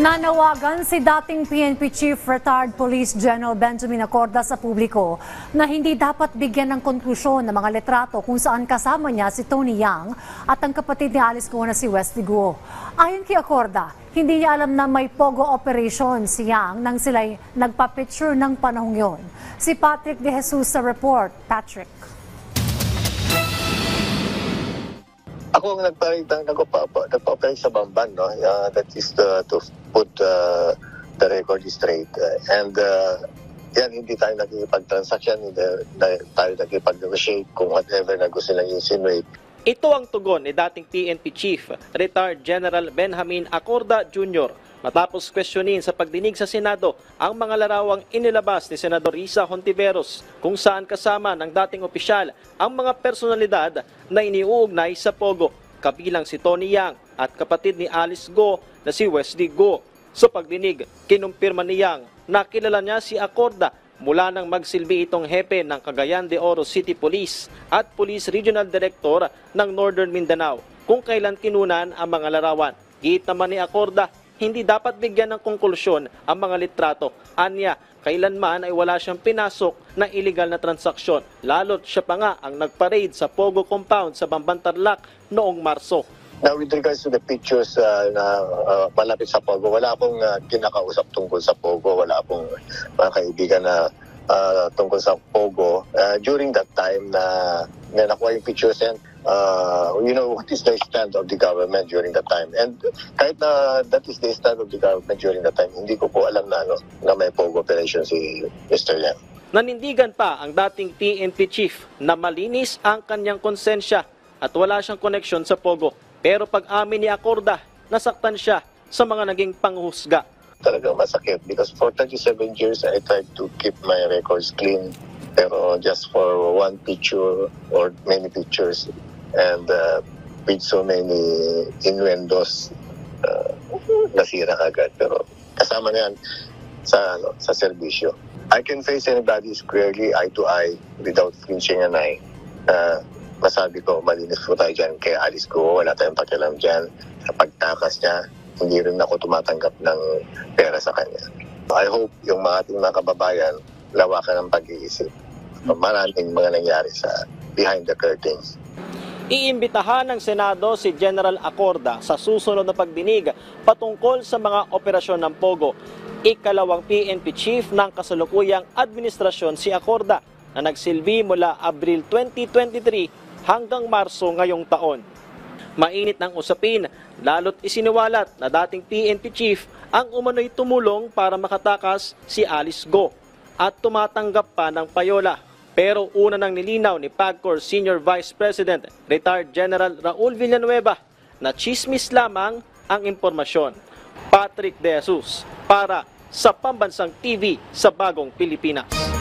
Nanawagan si dating PNP Chief Retired Police General Benjamin Acorda sa publiko na hindi dapat bigyan ng konklusyon ng mga litrato kung saan kasama niya si Tony Yang at ang kapatid ni Alice Go na si Wesley Go. Ayon kay Acorda, hindi niya alam na may pogo operation si Yang nang sila'y nagpa-picture ng panahong yon. Si Patrick De Jesus sa report. Patrick. Ako ang nagpa-operate sa Bamban, no? That is to put the record straight. Yan, hindi tayo nakikipag-transaction, hindi tayo nakikipag-negotiate kung whatever na gusto lang insinuate. Ito ang tugon ni dating PNP Chief, Retired General Benjamin Acorda Jr. matapos questionin sa pagdinig sa Senado ang mga larawang inilabas ni Senador Risa Hontiveros kung saan kasama ng dating opisyal ang mga personalidad na iniuugnay sa Pogo, kabilang si Tony Yang at kapatid ni Alice Go na si Wesley Go. Sa pagdinig, kinumpirma ni Yang na kilala niya si Acorda mula nang magsilbi itong hepe ng Cagayan de Oro City Police at Police Regional Director ng Northern Mindanao kung kailan kinunan ang mga larawan. Giit naman ni Acorda, hindi dapat bigyan ng konklusyon ang mga litrato. Anya, kailanman ay wala siyang pinasok na illegal na transaksyon. Lalo't siya pa nga ang nagparade sa Pogo Compound sa Bamban Tarlac noong Marso. Now, with regards to the pictures na malapit sa Pogo, wala akong kinakausap tungkol sa Pogo. Wala akong mga kaibigan na tungkol sa Pogo. During that time na nakuha yung pictures yan, you know what is the stand of the government during that time. And kahit na that is the stand of the government during that time, hindi ko po alam na, na may Pogo operation si Mr. Yang. Nanindigan pa ang dating PNP chief na malinis ang kanyang konsensya at wala siyang koneksyon sa Pogo. Pero pag-amin ni Acorda, nasaktan siya sa mga naging panghusga. Talagang masakit because for 37 years I tried to keep my records clean. Pero just for one picture or many pictures and with so many innuendos, nasira agad. Pero kasama na yan sa serbisyo. I can face anybody squarely, eye to eye, without flinching an eye. Masabi ko, malinis po tayo dyan kay Alice Go, wala tayong pakialam dyan. Sa pagtakas niya, hindi rin ako tumatanggap ng pera sa kanya. I hope yung mga ating mga kababayan, lawakan ng pag-iisip. Maraming mga nangyari sa behind the curtains. Iimbitahan ng Senado si General Acorda sa susunod na pagdinig patungkol sa mga operasyon ng Pogo. Ikalawang PNP chief ng kasalukuyang administrasyon si Acorda na nagsilbi mula Abril 2023 hanggang Marso ngayong taon. Mainit ng usapin, lalo't isiniwalat na dating PNP chief ang umano'y tumulong para makatakas si Alice Go at tumatanggap pa ng payola. Pero una nang nilinaw ni PAGCOR Senior Vice President, Retired General Raul Villanueva na chismis lamang ang impormasyon. Patrick De Jesus para sa Pambansang TV sa Bagong Pilipinas.